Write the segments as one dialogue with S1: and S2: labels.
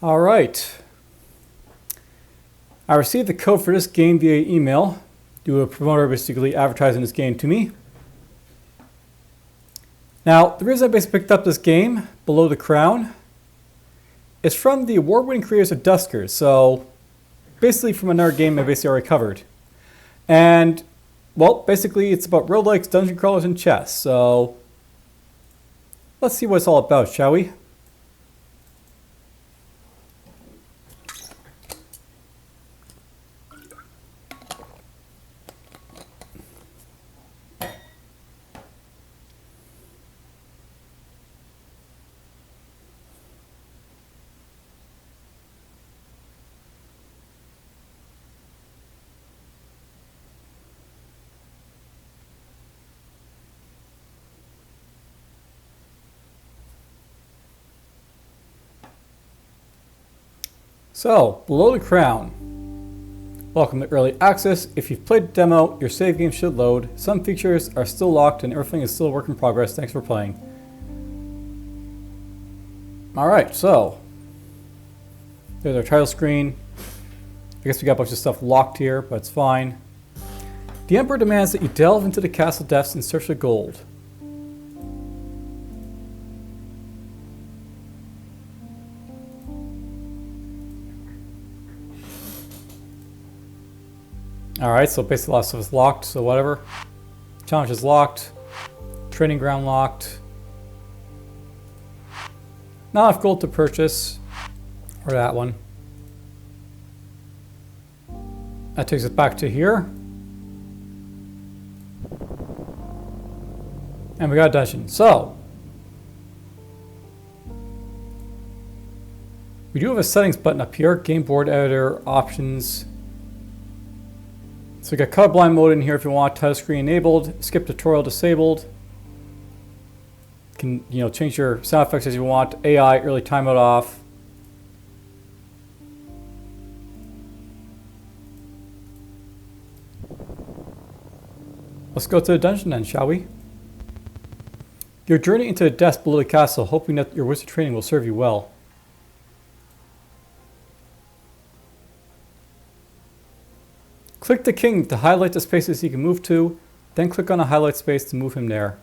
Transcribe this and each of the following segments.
S1: All right. I received the code for this game via email. A promoter basically advertising this game to me. Now, the reason I basically picked up this game, Below the Crown, is from the award-winning creators of Duskers. So, basically from another game I basically already covered. And, well, basically it's about roguelikes, dungeon crawlers, and chess. So, let's see what it's all about, shall we? So, Below the Crown. Welcome to Early Access. If you've played the demo, your save game should load. Some features are still locked and everything is still a work in progress. Thanks for playing. Alright, so there's our title screen. I guess we got a bunch of stuff locked here, but it's fine. The Emperor demands that you delve into the castle depths in search of gold. Alright, so basically a lot of stuff is locked, so whatever. Challenge is locked. Training ground locked. Not enough gold to purchase. Or that one. That takes us back to here. And we got a dungeon. So, we do have a settings button up here. Game board editor, options. So we got colorblind mode in here if you want, title screen enabled, skip tutorial disabled. You can, change your sound effects as you want. AI, early timeout off. Let's go to the dungeon then, shall we? Your journey into the depths below the castle, hoping that your wizard training will serve you well. Click the king to highlight the spaces he can move to, then click on a highlight space to move him there.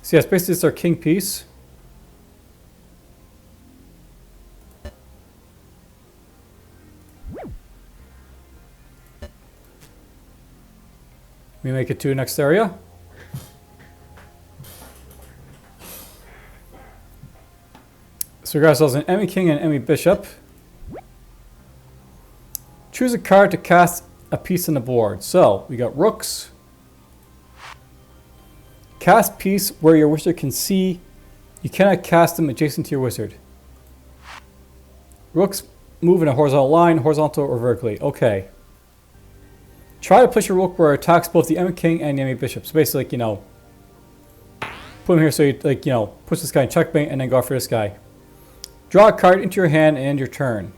S1: So yes, basically it's our king piece. We make it to the next area. So we got ourselves an enemy king and enemy bishop. Choose a card to cast a piece on the board. So, we got rooks. Cast piece where your wizard can see. You cannot cast them adjacent to your wizard. Rooks move in a horizontal line, horizontal or vertically. Okay. Try to push your rook where it attacks both the enemy king and the enemy bishop. So basically, put him here so you, push this guy in checkmate and then go after this guy. Draw a card into your hand and end your turn.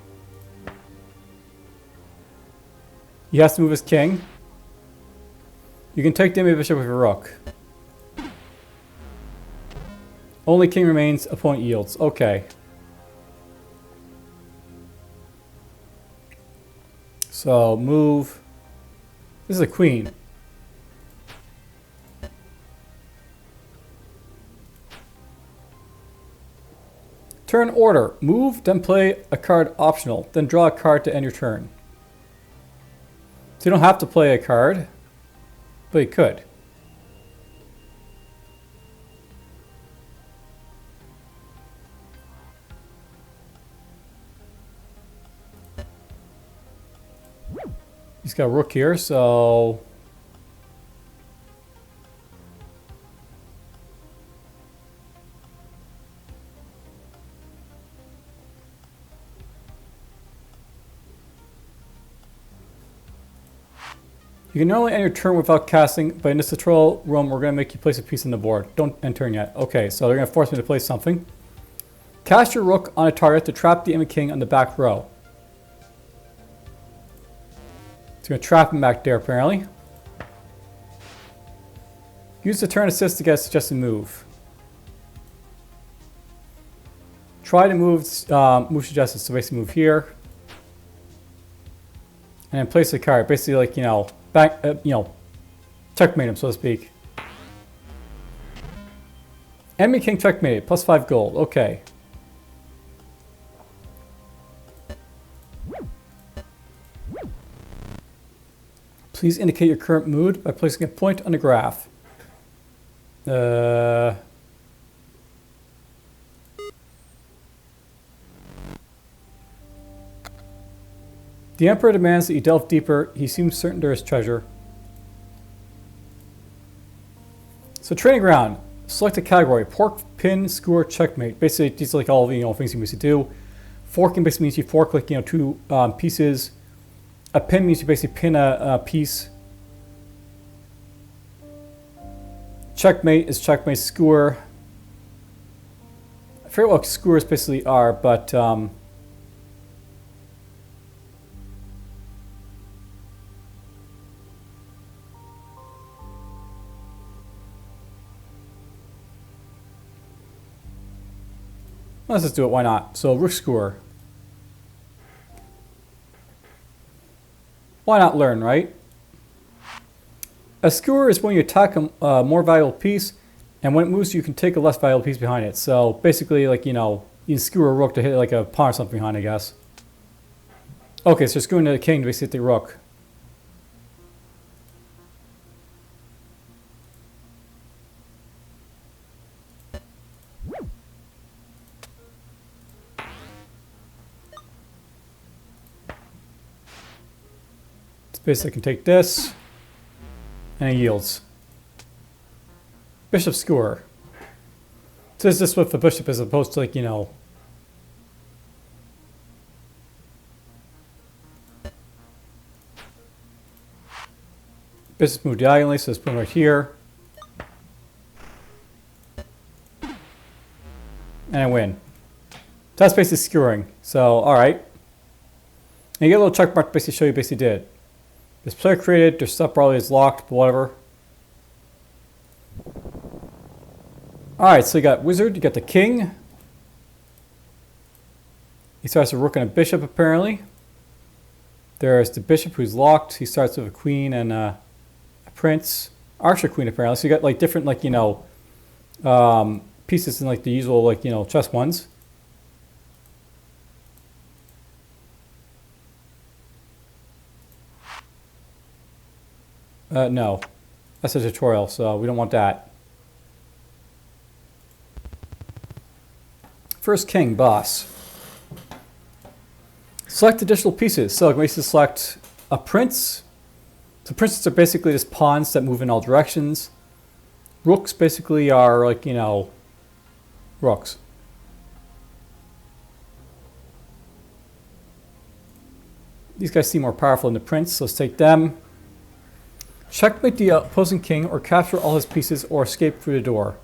S1: He has to move his king. You can take the enemy bishop with your rook. Only king remains, opponent yields. Okay. So, move. This is a queen. Turn order. Move, then play a card optional. Then draw a card to end your turn. So you don't have to play a card, but you could. He's got a rook here, so you can normally end your turn without casting, but in this tutorial room, we're going to make you place a piece on the board. Don't end turn yet. Okay, so they're going to force me to place something. Cast your rook on a target to trap the enemy king on the back row. It's going to trap him back there, apparently. Use the turn assist to get a suggested move. Try to move suggested. So basically move here. And then place the card. Basically like, back, checkmate him, so to speak. Enemy king checkmate, plus 5 gold. Okay. Please indicate your current mood by placing a point on the graph. The Emperor demands that you delve deeper. He seems certain there is treasure. So training ground. Select a category. Pork, pin, skewer, checkmate. Basically, these are like all things you basically do. Forking basically means you fork like two pieces. A pin means you basically pin a piece. Checkmate is checkmate. Skewer. I forget what skewers basically are, but let's just do it. Why not? So rook skewer. Why not learn, right? A skewer is when you attack a more valuable piece, and when it moves, you can take a less valuable piece behind it. So basically, like, you can skewer a rook to hit like a pawn or something behind, I guess. Okay, so skewering to the king to basically hit the rook. Basically, I can take this, and it yields. Bishop skewer. So is this with the bishop as opposed to, like, Bishop move diagonally, so let's put it right here. And I win. So that's basically skewering. So, alright. And you get a little check mark to basically show you basically did. This player created, their stuff probably is locked, but whatever. Alright, so you got wizard, you got the king. He starts with a rook and a bishop, apparently. There's the bishop who's locked. He starts with a queen and a prince. Archer queen, apparently. So you got like different, like, pieces in like the usual, like, chess ones. No, that's a tutorial, so we don't want that. First king, boss. Select additional pieces. So basically select a prince. So princes are basically just pawns that move in all directions. Rooks basically are like, rooks. These guys seem more powerful than the prince, so let's take them. Checkmate the opposing king or capture all his pieces or escape through the door.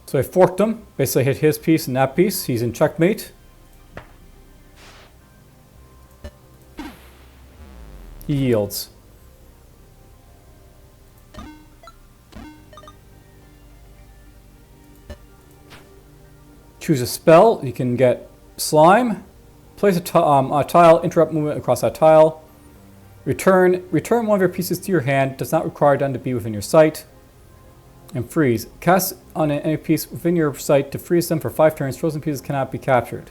S1: So I forked him, basically hit his piece and that piece. He's in checkmate. He yields. Choose a spell. You can get slime. Place a tile, interrupt movement across that tile. Return one of your pieces to your hand. Does not require them to be within your sight. And freeze. Cast on any piece within your sight to freeze them for 5 turns. Frozen pieces cannot be captured.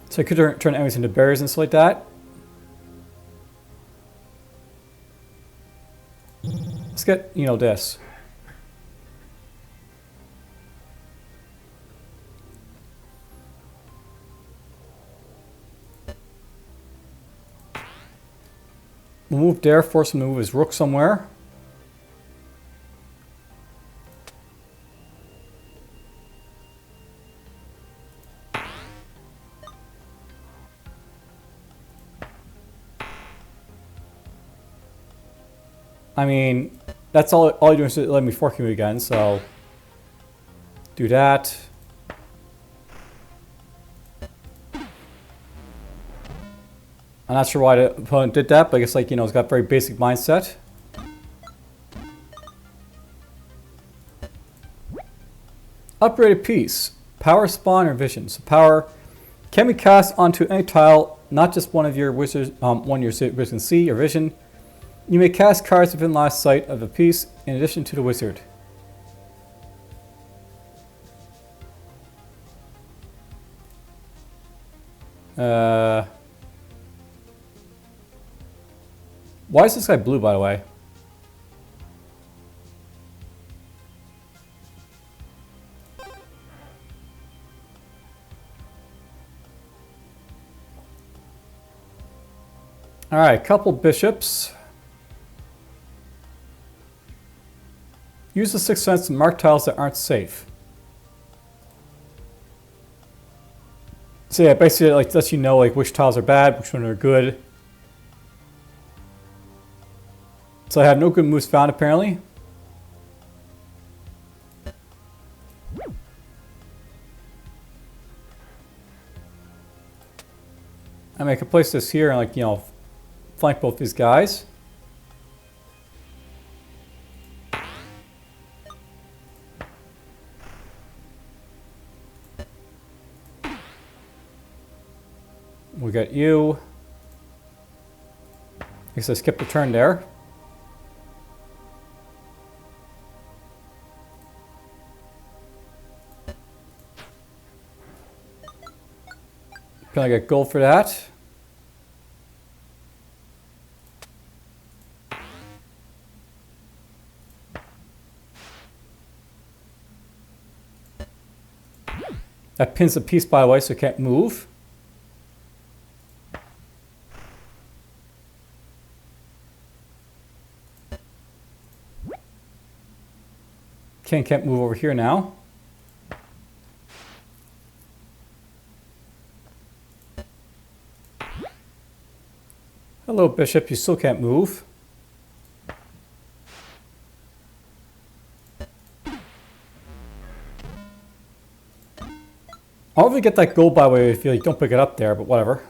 S1: So I could turn enemies into bears and stuff like that. Let's get, this. We'll move there, force him to move his rook somewhere. I mean, that's all you're doing is let me fork you again, so do that. I'm not sure why the opponent did that, but I guess, like, you know, it's got very basic mindset. Upgraded piece. Power, spawn, or vision. So power can be cast onto any tile, not just one of your wizards, one your wizard can see or vision. You may cast cards within line of sight of a piece in addition to the wizard. Why is this guy blue, by the way? Alright, couple bishops. Use the Sixth Sense to mark tiles that aren't safe. So yeah, basically, like, lets you know, like, which tiles are bad, which ones are good. So I have no good moves found, apparently. I mean, I could place this here and, like, you know, flank both these guys. We got you. I guess I skipped a turn there. Can I get gold for that? That pins the piece, by the way, so it can't move. Can't move over here now. Hello, bishop. You still can't move. I'll probably get that gold, by the way, if you, like, don't pick it up there, but whatever.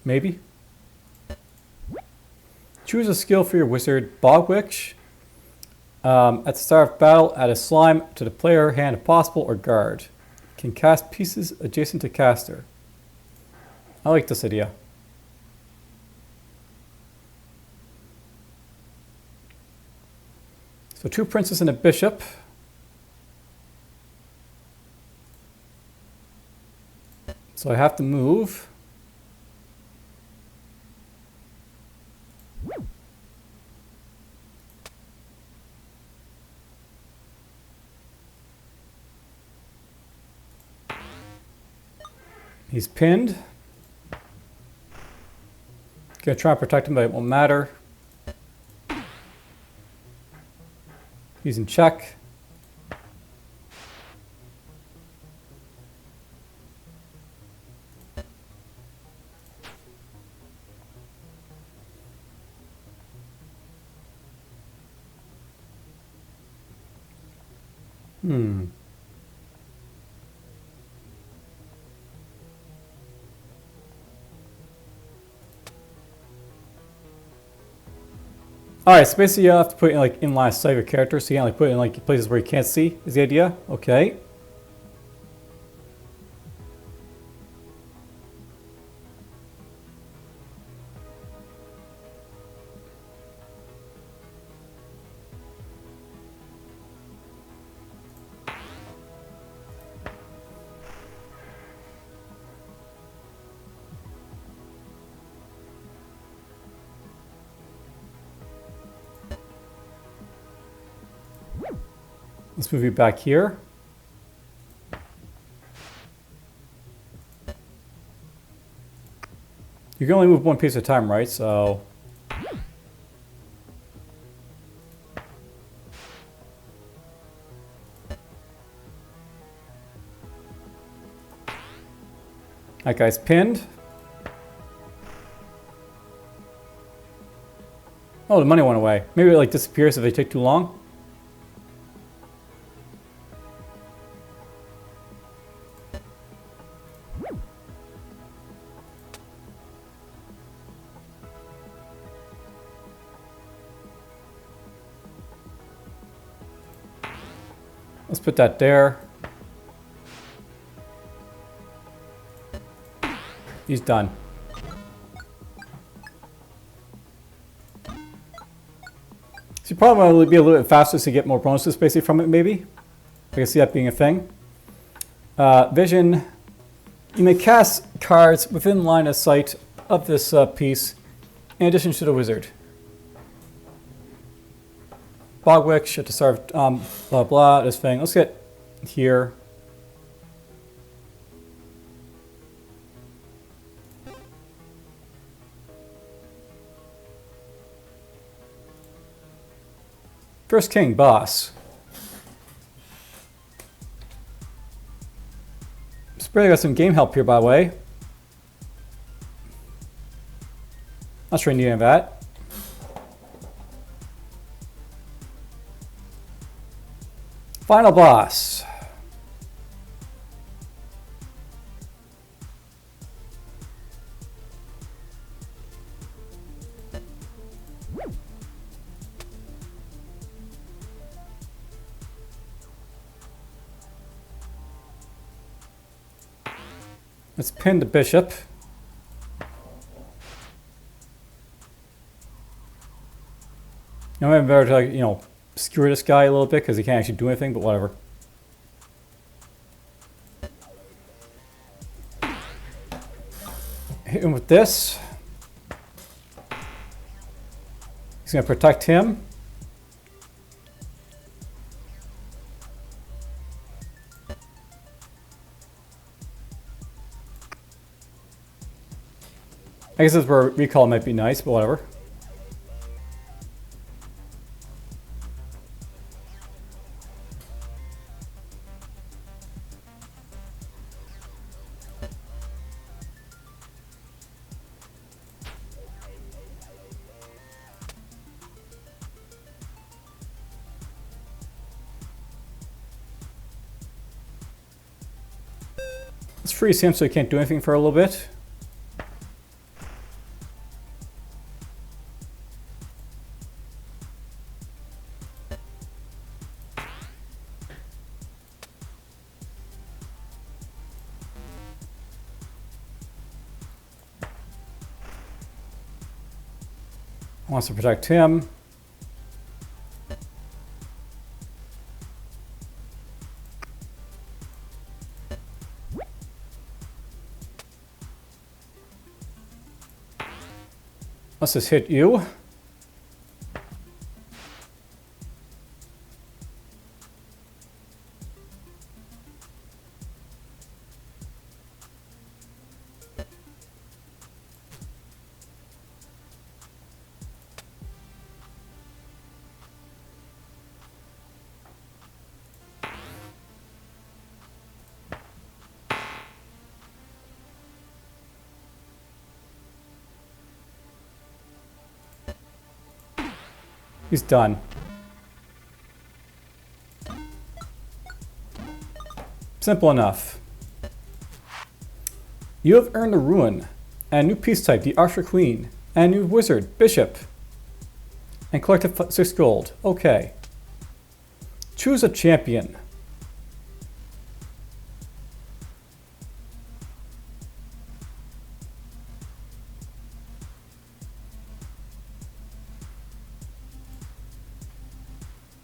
S1: Maybe. Choose a skill for your wizard. Bog Witch. At the start of battle, add a slime to the player hand if possible, or guard. Can cast pieces adjacent to caster. I like this idea. So 2 princes and a bishop. So I have to move. He's pinned. Gonna try and protect him, but it won't matter. He's in check. Alright, so basically you have to put it in, like, in line of sight of your character, so you can't, like, put it in, like, places where you can't see, is the idea. Okay. Let's move you back here. You can only move one piece at a time, right? So that guy's pinned. Oh, the money went away. Maybe it, like, disappears if they take too long. Let's put that there. He's done. So you probably want to be a little bit faster to get more bonuses basically from it, maybe. I can see that being a thing. Vision. You may cast cards within line of sight of this piece in addition to the wizard. Bogwick, shit to serve, blah blah, this thing. Let's get here. First king, boss. Spraying got some game help here, by the way. Not sure I need any of that. Final boss. Let's pin the bishop. I'm better to, like, you know, skewer this guy a little bit because he can't actually do anything, but whatever. Hit him with this. He's going to protect him. I guess that's where recall might be nice, but whatever. Let's freeze him so he can't do anything for a little bit. Wants to protect him. Let's just hit you. He's done. Simple enough. You have earned a ruin, and a new piece type, the Archer Queen, and a new wizard, Bishop, and collected 6 gold. Okay. Choose a champion.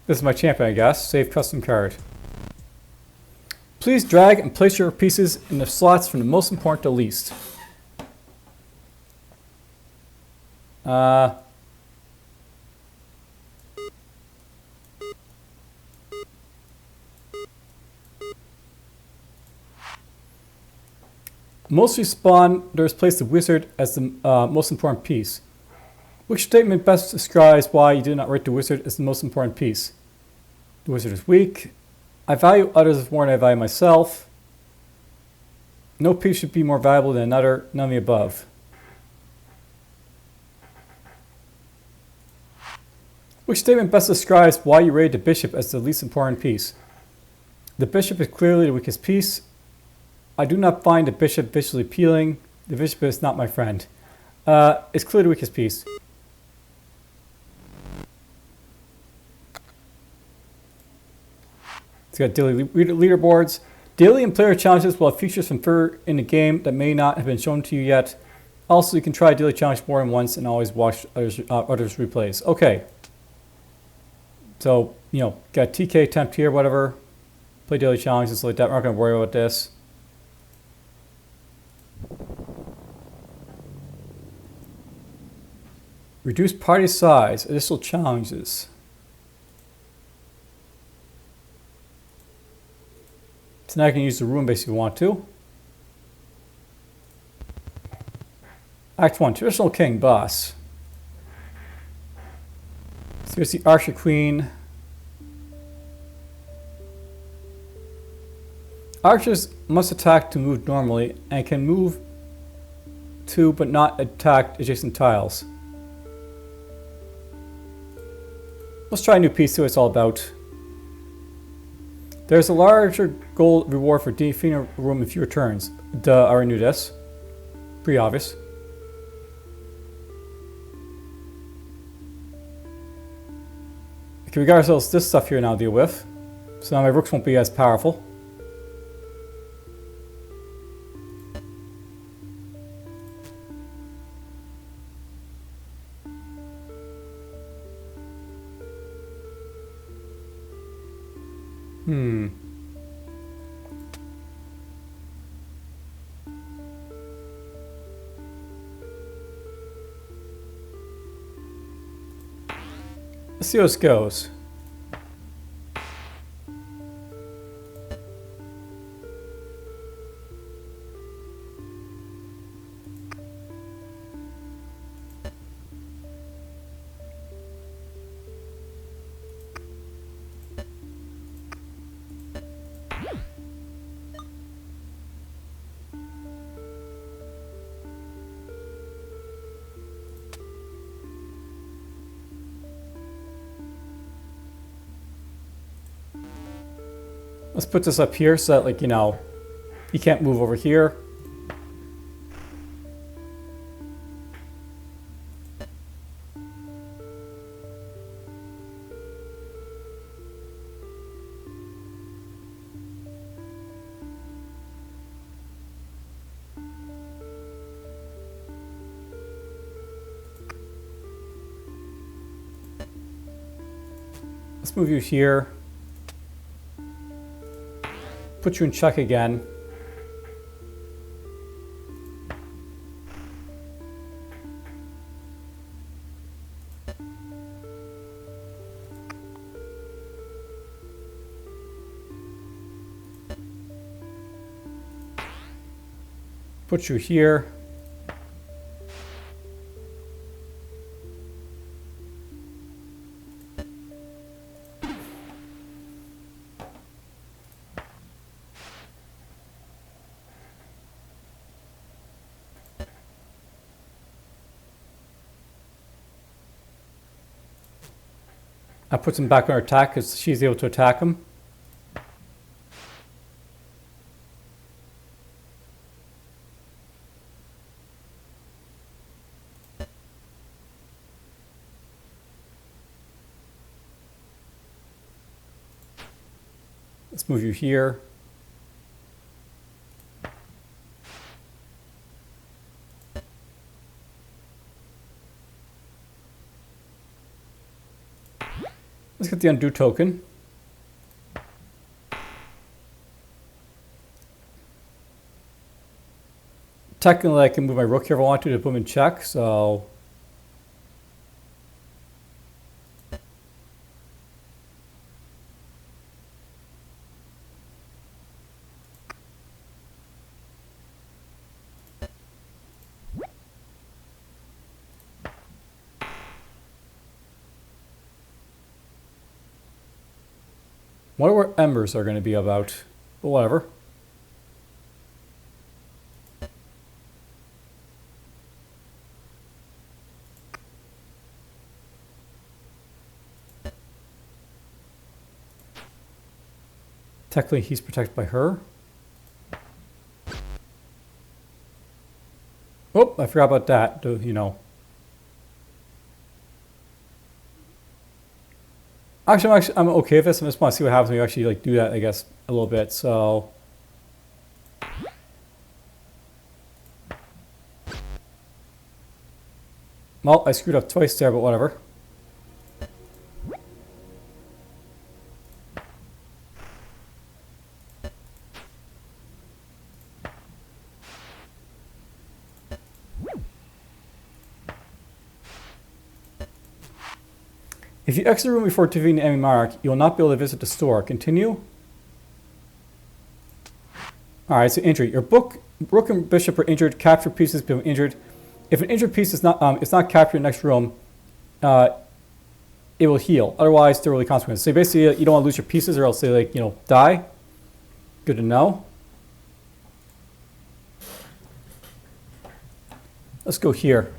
S1: This is my champion, I guess. Save custom card. Please drag and place your pieces in the slots from the most important to least. Most respawners place the wizard as the most important piece. Which statement best describes why you did not rate the wizard as the most important piece? The wizard is weak. I value others more than I value myself. No piece should be more valuable than another. None of the above. Which statement best describes why you rated the bishop as the least important piece? The bishop is clearly the weakest piece. I do not find the bishop visually appealing. The bishop is not my friend. It's clearly the weakest piece. It's got daily leaderboards. Daily and player challenges will have features from further in the game that may not have been shown to you yet. Also, you can try daily challenge more than once and always watch others replays. Okay. So, you know, got TK attempt here, whatever. Play daily challenges like that. We're not going to worry about this. Reduce party size. Additional challenges. So now I can use the room base if you want to. Act 1. Traditional King Boss. So here's the Archer Queen. Archers must attack to move normally and can move to but not attack adjacent tiles. Let's try a new piece, see what it's all about. There's a larger gold reward for defeating a room in fewer turns. Duh, I already knew this. Pretty obvious. Okay, we got ourselves this stuff here now to deal with. So now my rooks won't be as powerful. Let's see how this goes. Let's put this up here so that, like, you know, you can't move over here. Let's move you here. Put you in check again. Put you here. I put him back on her attack because she's able to attack him. Let's move you here. Let's get the undo token. Technically, I can move my rook here if I want to put him in check, so... I wonder what embers are going to be about, but whatever. Technically, he's protected by her. Oh, I forgot about that, you know. I'm okay with this. I just want to see what happens when you actually like do that, I guess, a little bit. So well, I screwed up twice there, but whatever. If you exit the room before defeating the enemy monarch, you will not be able to visit the store. Continue. Alright, so injury. Your rook and bishop are injured. Capture pieces become injured. If an injured piece is not captured in the next room, it will heal. Otherwise, there will be consequences. So basically, you don't want to lose your pieces or else they like, die. Good to know. Let's go here.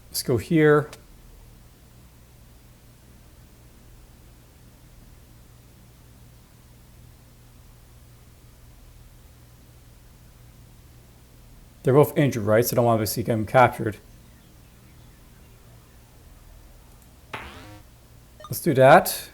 S1: Let's go here. They're both injured, right? So I don't want to see them captured. Let's do that.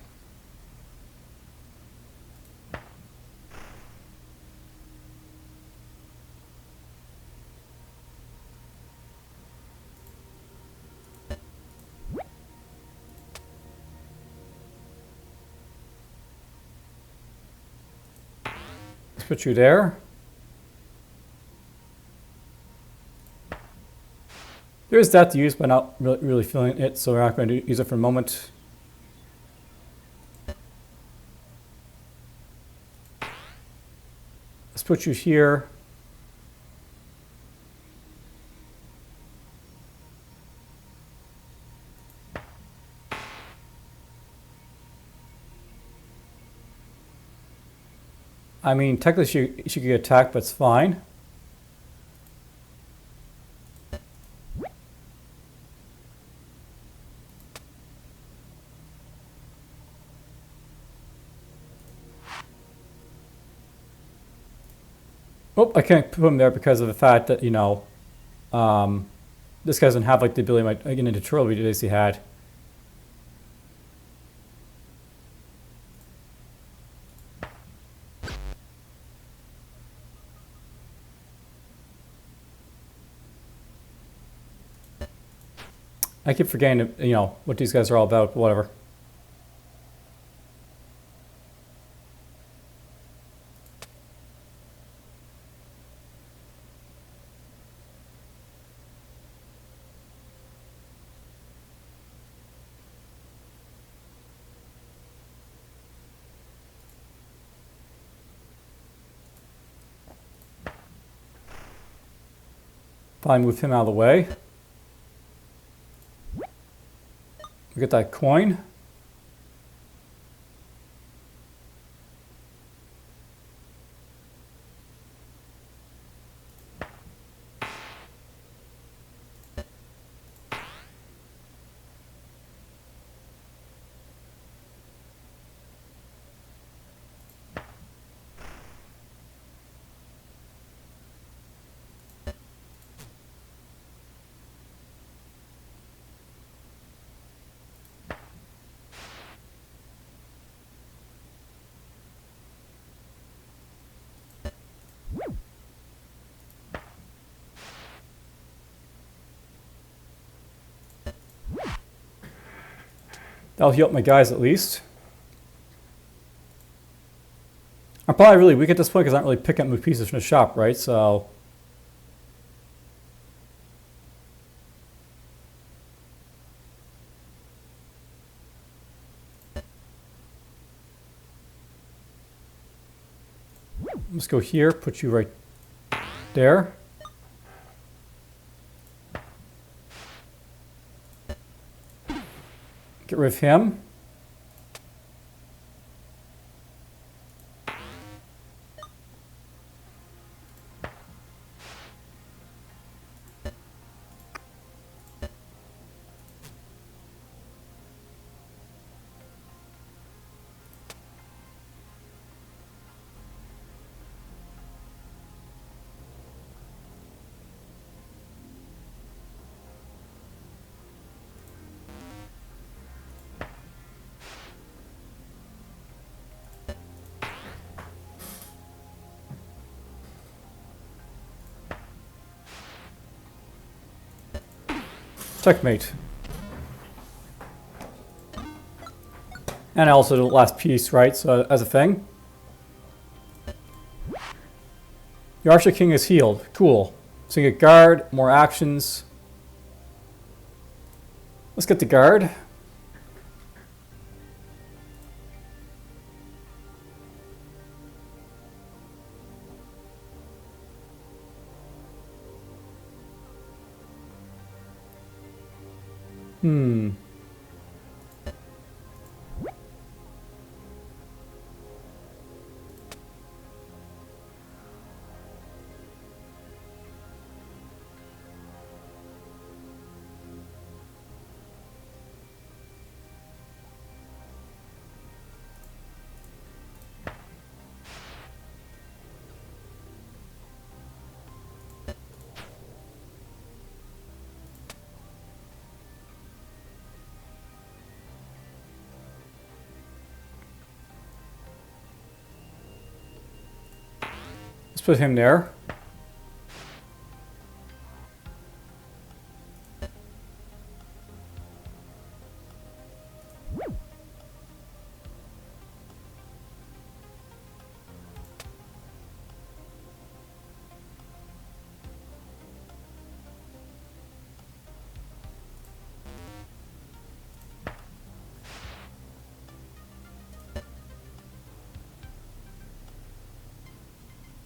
S1: Let's put you there. There is that to use, but not really feeling it, so we're not going to use it for a moment. Let's put you here. I mean, technically she could get attacked, but it's fine. Oh, I can't put him there because of the fact that, this guy doesn't have like the ability like in the tutorial we basically had. I keep forgetting, what these guys are all about, but whatever. Probably move him out of the way. We get that coin. That'll heal up my guys at least. I'm probably really weak at this point because I don't really pick up new pieces from the shop, right? So let's go here, put you right there. Get rid of him. Checkmate. And also the last piece, right? So as a thing. Your Archer King is healed. Cool. So you get guard, more actions. Let's get the guard. Let's put him there.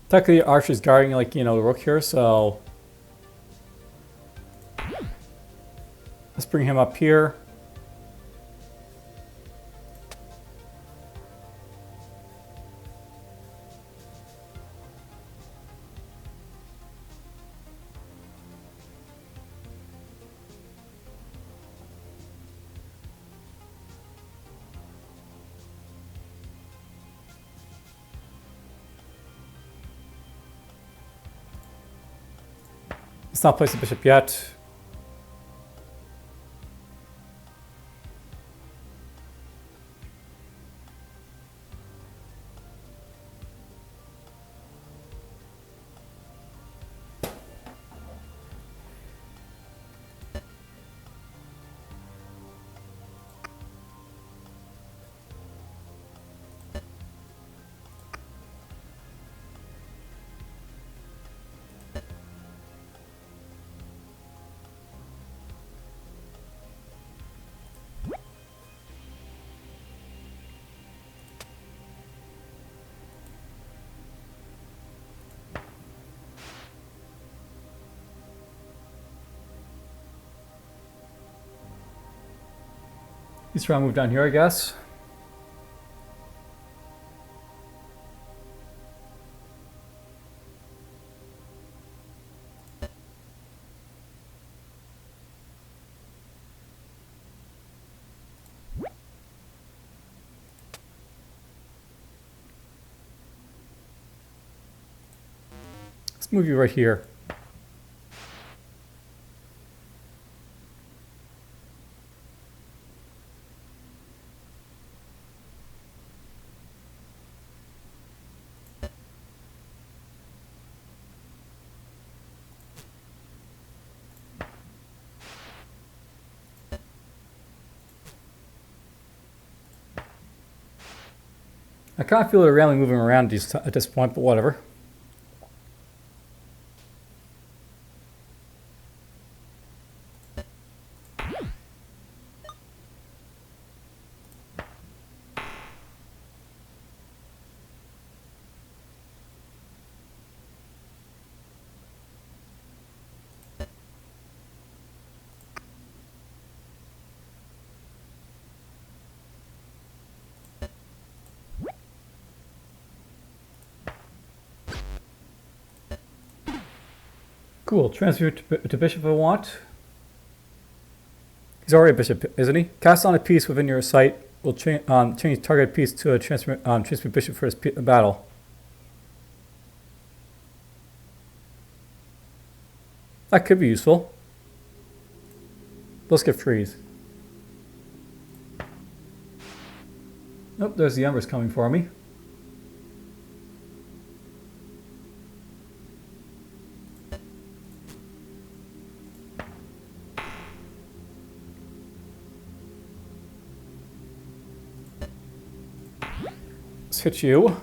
S1: Technically, Archer's guarding, like, you know, the rook here, so let's bring him up here. Let's not place the bishop yet. He's trying to move down here, I guess. Let's move you right here. I kind of feel it randomly moving around at this point, but whatever. Cool. Transfer to bishop if I want. He's already a bishop, isn't he? Cast on a piece within your sight will change target piece to a transfer bishop for his battle. That could be useful. Let's get freeze. Nope, there's the embers coming for me. Let's hit you.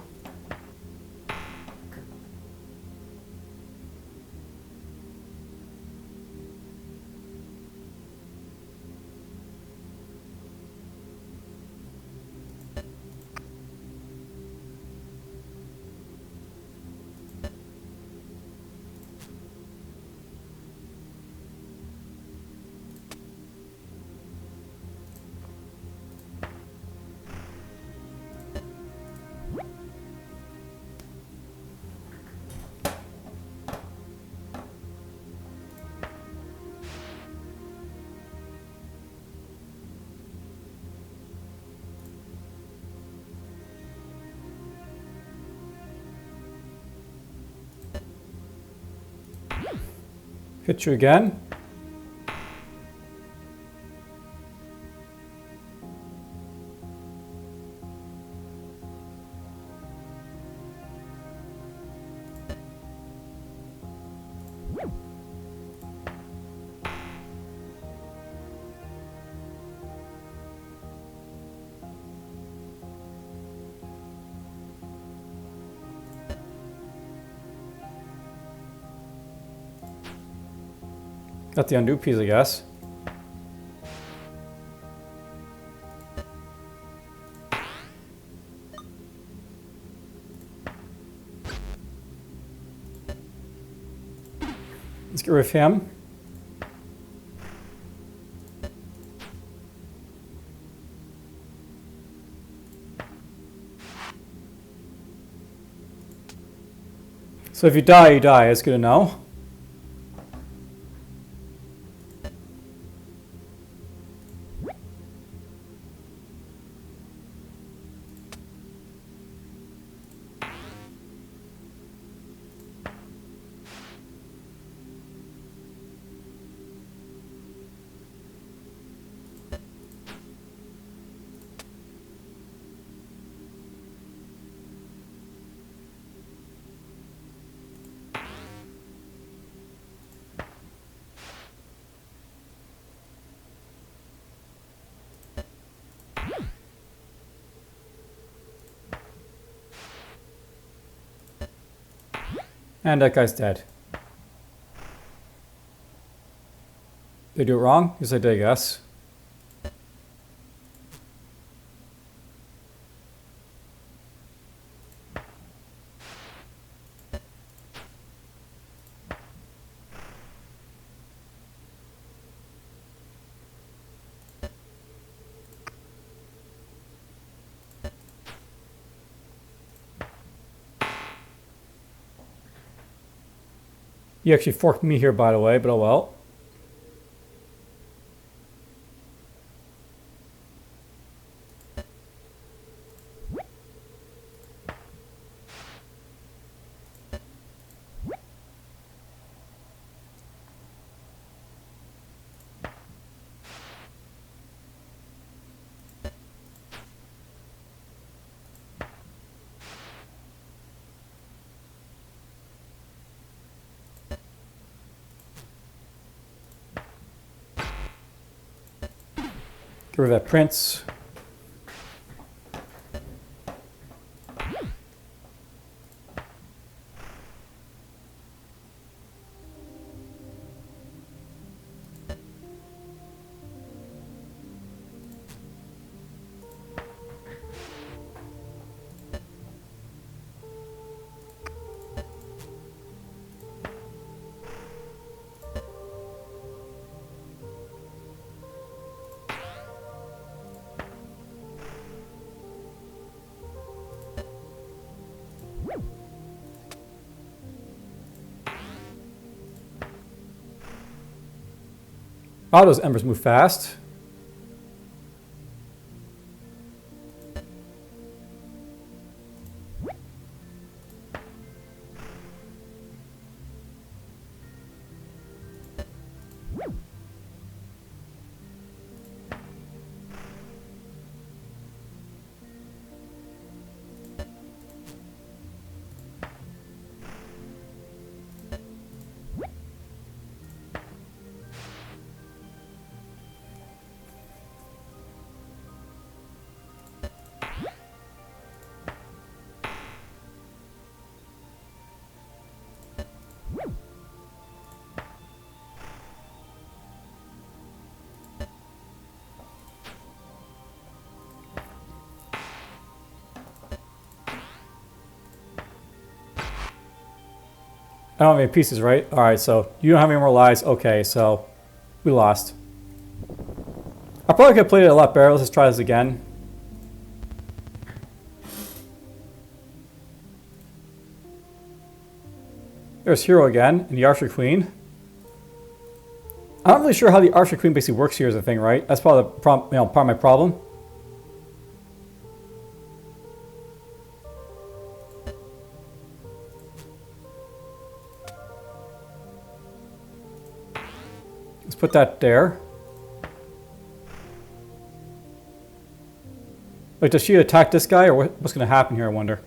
S1: Hit you again. Got the undo piece, I guess. Let's get rid of him. So if you die, you die. It's good to know. And that guy's dead. Did I do it wrong? Yes, I did, I guess. You actually forked me here, by the way, but oh well. Get rid of that prince. Oh, those embers move fast. I don't have any pieces, right? Alright, so you don't have any more lives. Okay, so we lost. I probably could have played it a lot better. Let's just try this again. There's Hero again, and the Archer Queen. I'm not really sure how the Archer Queen basically works here as a thing, right? That's probably the part of my problem. Let's put that there. Wait, does she attack this guy, or what's going to happen here, I wonder?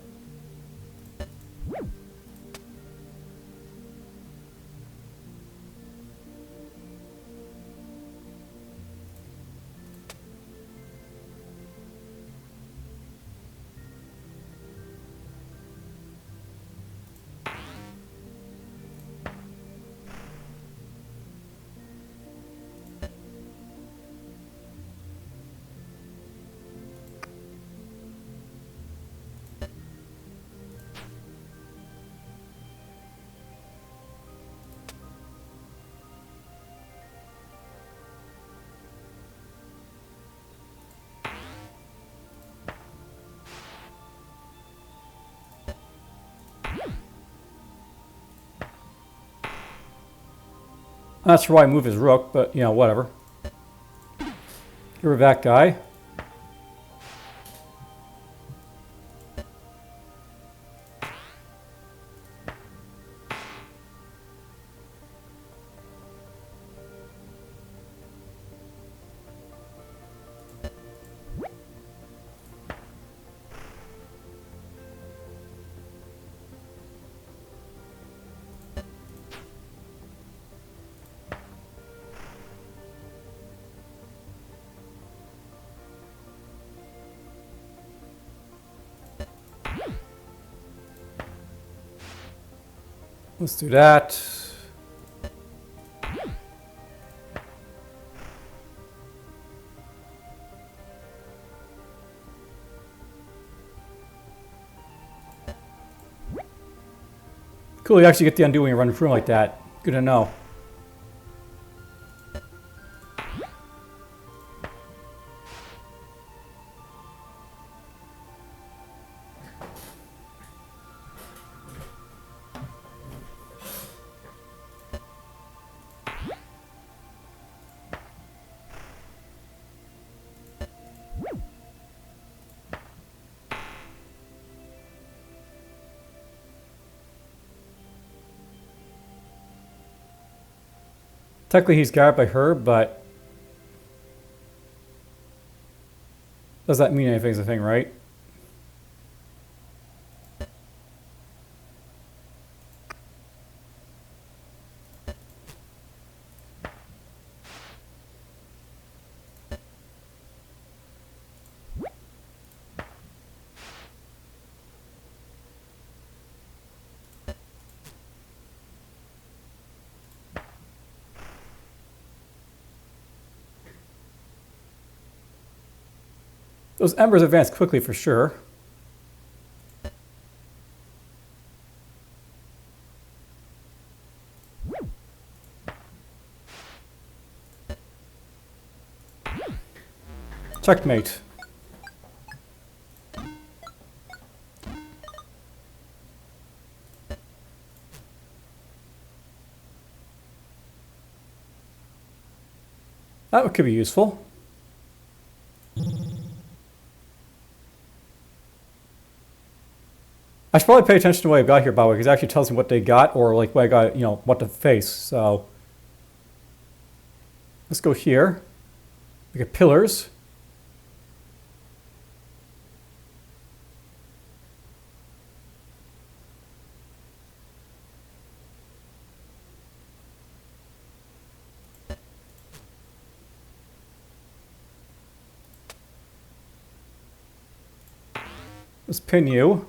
S1: I'm not sure why I moved his rook, but, you know, whatever. Get rid of that guy. Let's do that. Cool, you actually get the undo when you run through like that. Good to know. Technically he's guarded by her, but does that mean anything is a thing, right? Those embers advance quickly for sure. Checkmate. That could be useful. I should probably pay attention to what I got here, by the way, because it actually tells me what they got, or like what I got, you know, what to face. So let's go here. We get pillars. Let's pin you.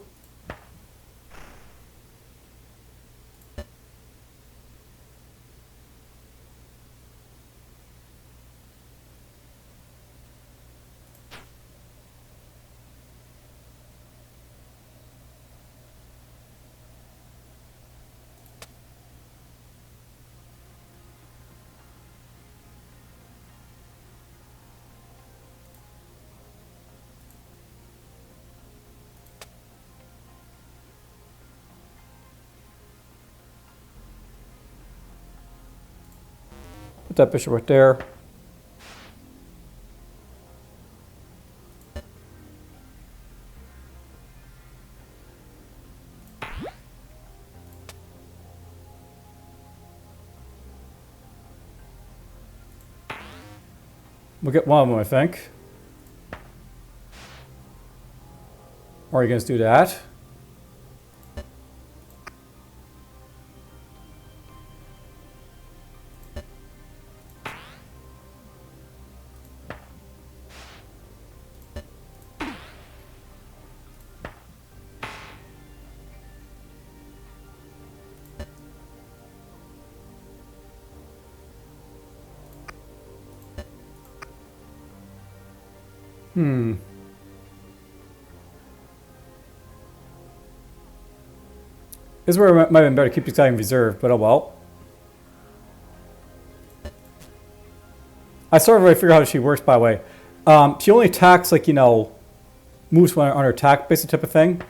S1: that bishop right there. We'll get one of them, I think. Or are you going to do that? This is where it might have been better to keep this guy in reserve, but oh well. I sort of already figured out how she works, by the way. She only attacks, like, you know, moves when under attack, basic type of thing.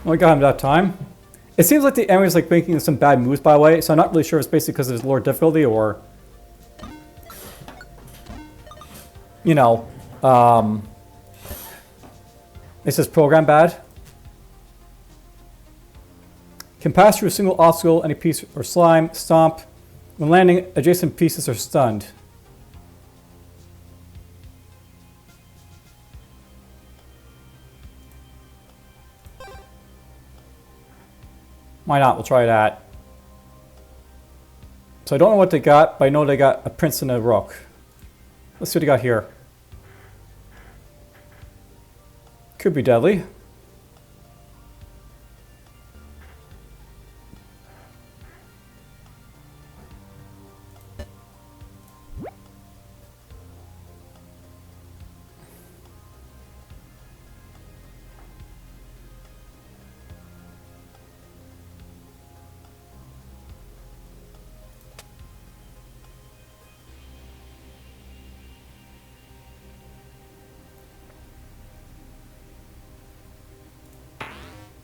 S1: Only got him that time. It seems like the enemy's like making some bad moves, by the way, so I'm not really sure if it's basically because of his lower difficulty or, you know, it's just program bad. Can pass through a single obstacle, any piece or slime, stomp. When landing, adjacent pieces are stunned. Why not? We'll try that. So I don't know what they got, but I know they got a prince and a rook. Let's see what they got here. Could be deadly.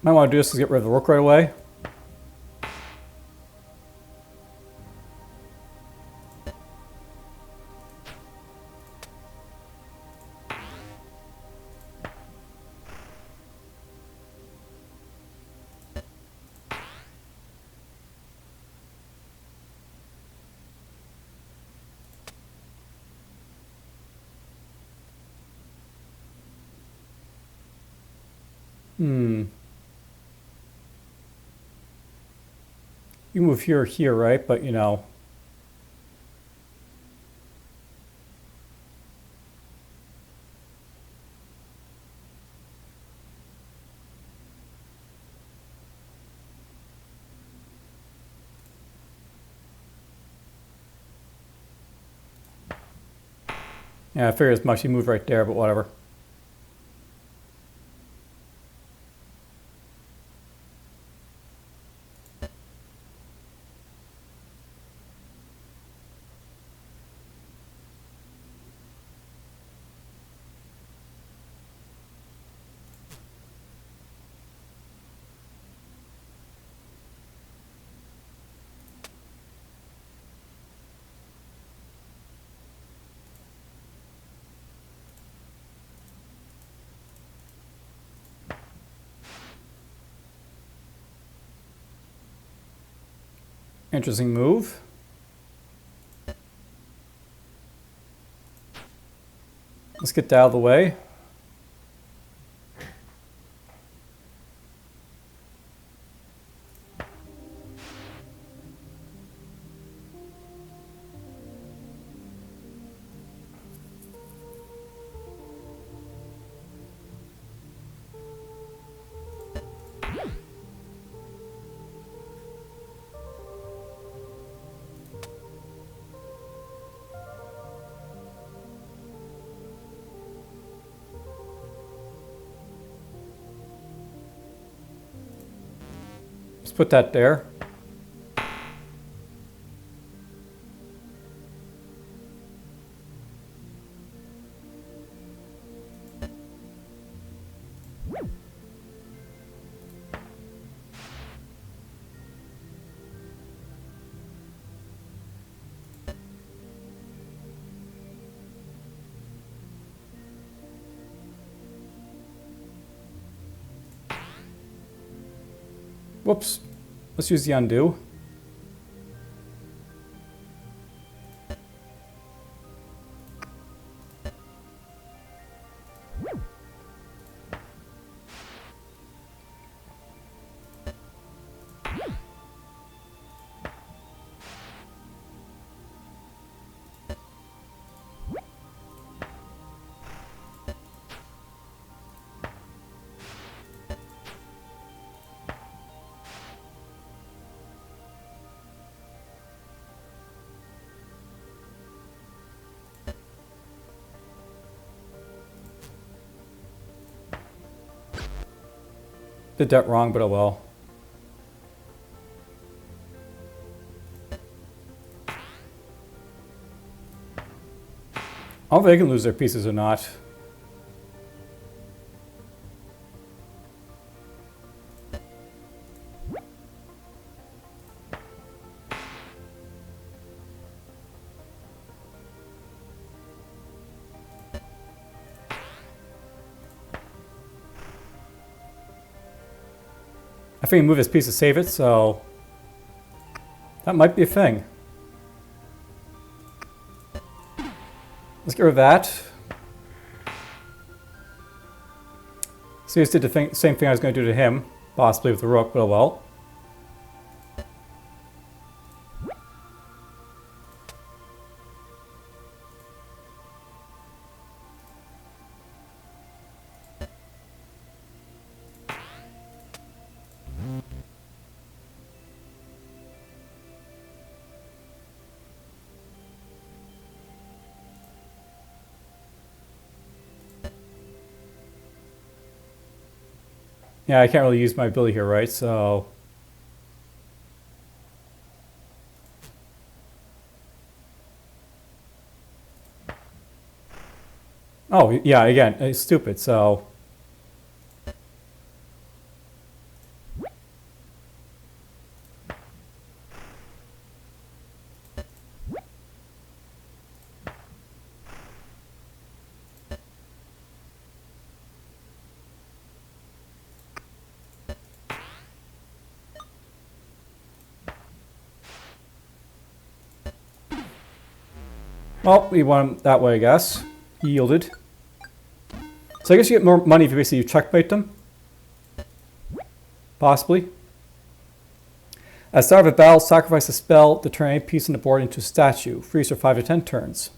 S1: Might want to do this to get rid of the rook right away. You move here or here, right? But, you know. Yeah, I figured as much. You moved right there, but whatever. Interesting move. Let's get that out of the way. put that there. Whoops. Let's use the undo. Did that wrong, but oh well. I don't think they can lose their pieces or not. I think he moved his piece to save it, so that might be a thing. Let's get rid of that. So he just did the same thing I was going to do to him, possibly with the rook, but oh well. Yeah, I can't really use my ability here, right? So... Oh, yeah, again, it's stupid, so... Well, we won that way, I guess. He yielded. So I guess you get more money if you basically checkmate them. Possibly. At the start of a battle, sacrifice a spell to turn any piece on the board into a statue. Freeze for 5 to 10 turns.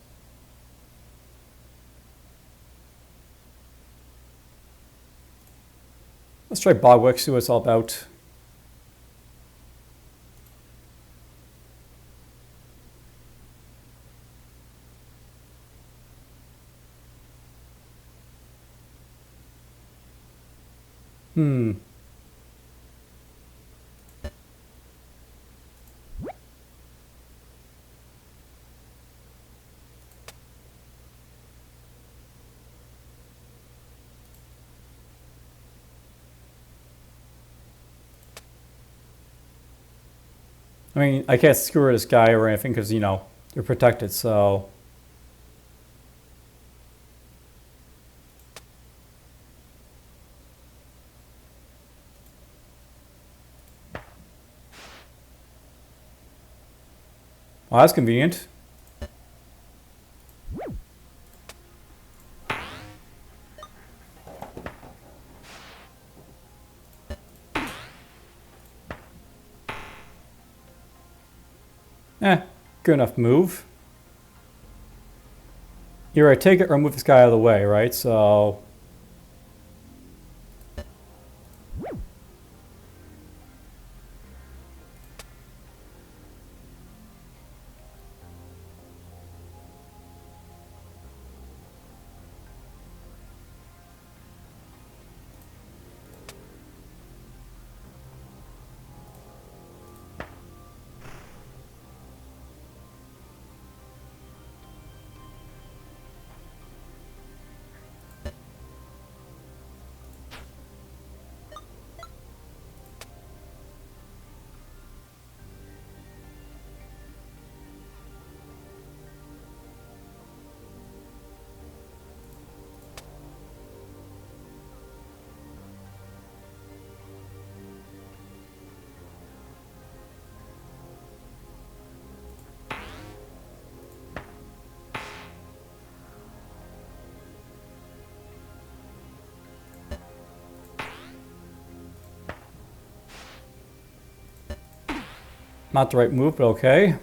S1: Let's try Bogwick, see what it's all about. I mean, I can't skewer this guy or anything because, you know, they're protected, so... Well, that's convenient. Good enough move. Either I take it or move this guy out of the way, right? So... Not the right move, but okay.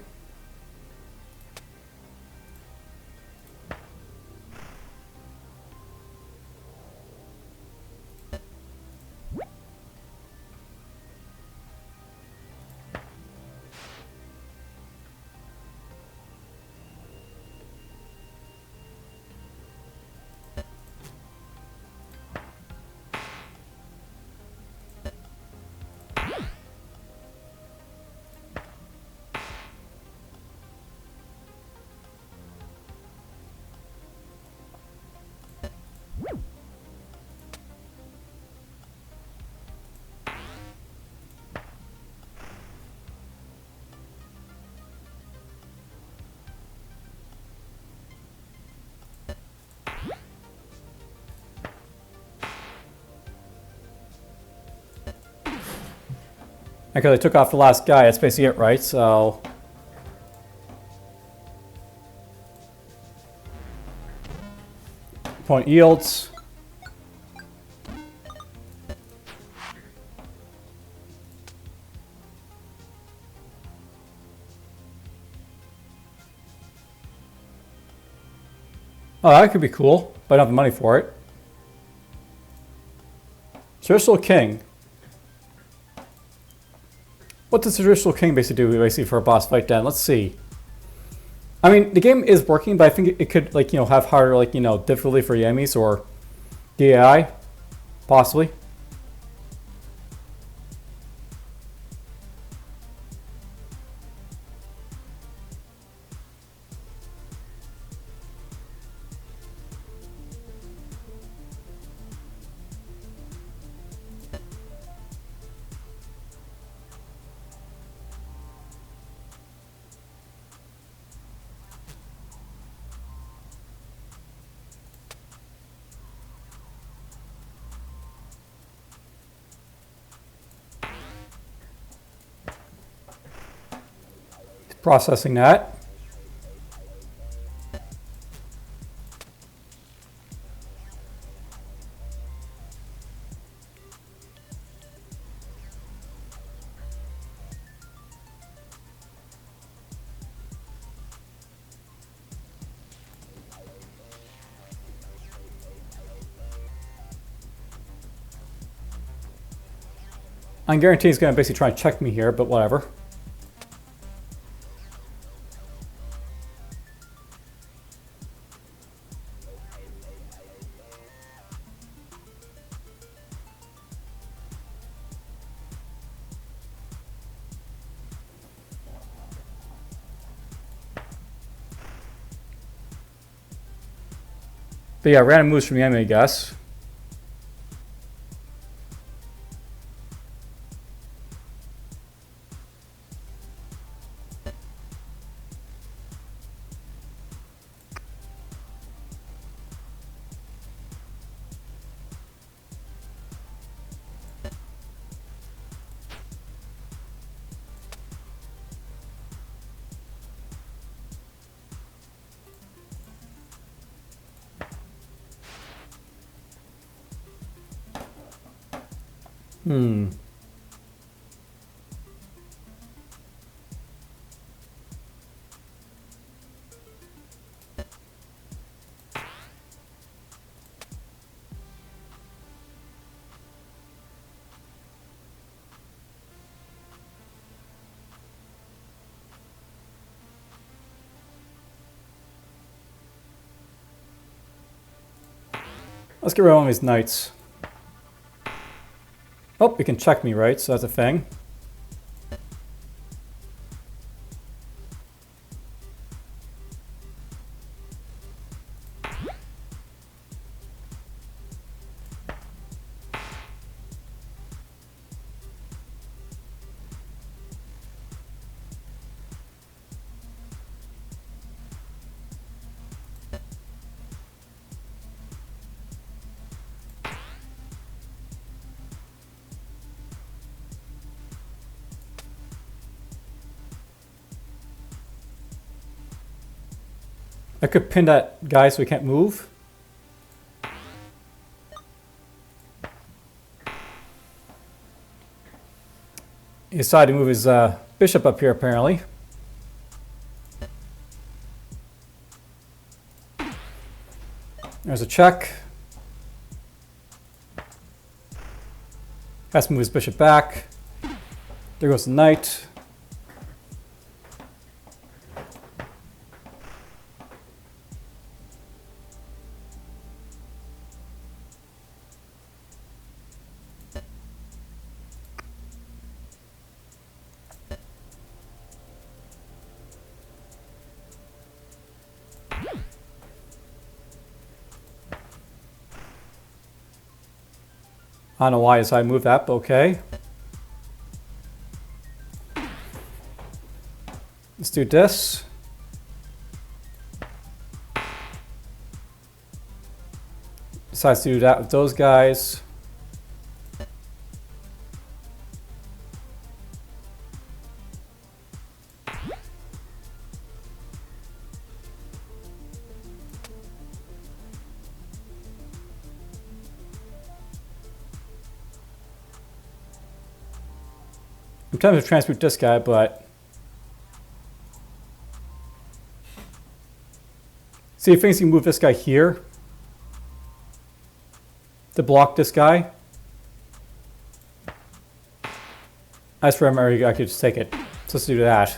S1: Because I took off the last guy, that's basically it, right? So... point yields. Oh, that could be cool, but I don't have the money for it. Traditional King. What does Traditional King basically do basically for a boss fight then? Let's see. I mean, the game is working, but I think it could, like, you know, have harder, like, you know, difficulty for the enemies or the AI, possibly. Processing that. I guarantee he's going to basically try and check me here, but whatever. But yeah, random moves from the enemy, I guess. Let's get rid of one of these knights. Oh, you can check me, right? So that's a thing. I could pin that guy so he can't move. He decided to move his bishop up here, apparently. There's a check. Has to move his bishop back. There goes the knight. I don't know why I moved that, but okay. Let's do this. Decides to do that with those guys. I'm tempted to transmute this guy, but see if he can move this guy here to block this guy. I just remember I could just take it. So let's do that.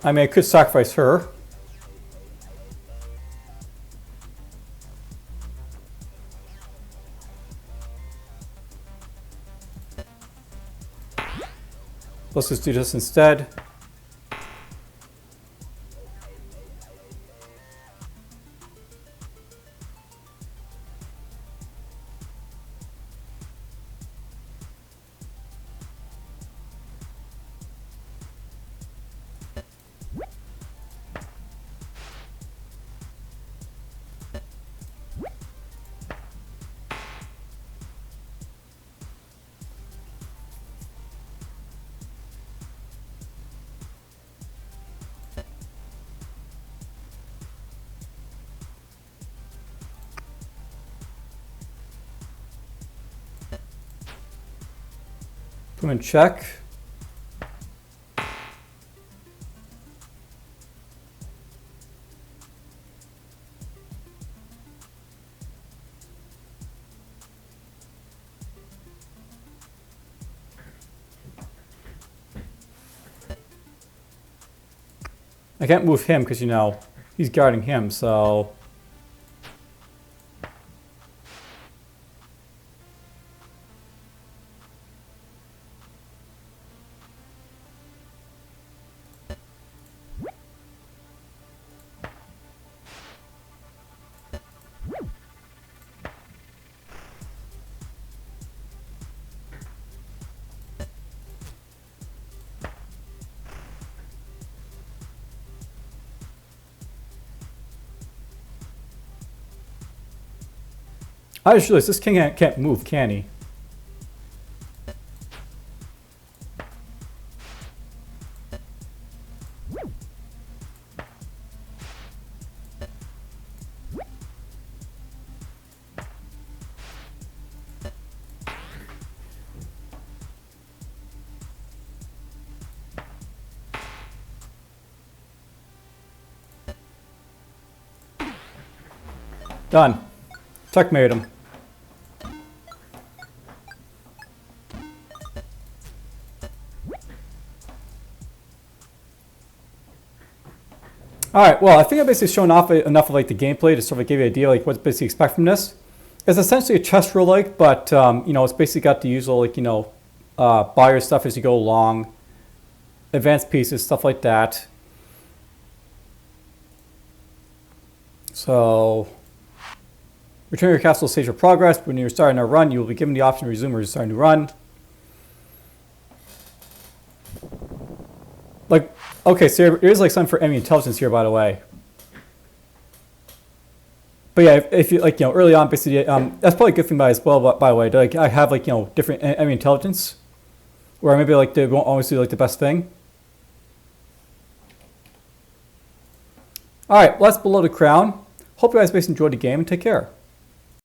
S1: I mean, I could sacrifice her. Let's just do this instead. Put him in check. I can't move him because, you know, he's guarding him, so... I just realized this king can't move, can he? Done. Checkmate him. Alright, well, I think I've basically shown off enough of like the gameplay to sort of give you an idea like what to basically expect from this. It's essentially a chess roguelike, but you know, it's basically got the usual like, you know, buy your stuff as you go along, advanced pieces, stuff like that. So, return your castle stage of progress. When you're starting a run, you will be given the option to resume or start a new run. Like, okay, so there is like something for enemy intelligence here, by the way. But yeah, if you like, you know, early on, basically, that's probably a good thing by as well. By the way, like I have like, you know, different enemy intelligence. Or maybe like they won't always do like the best thing. Alright, well, that's Below the Crown. Hope you guys basically enjoyed the game and take care.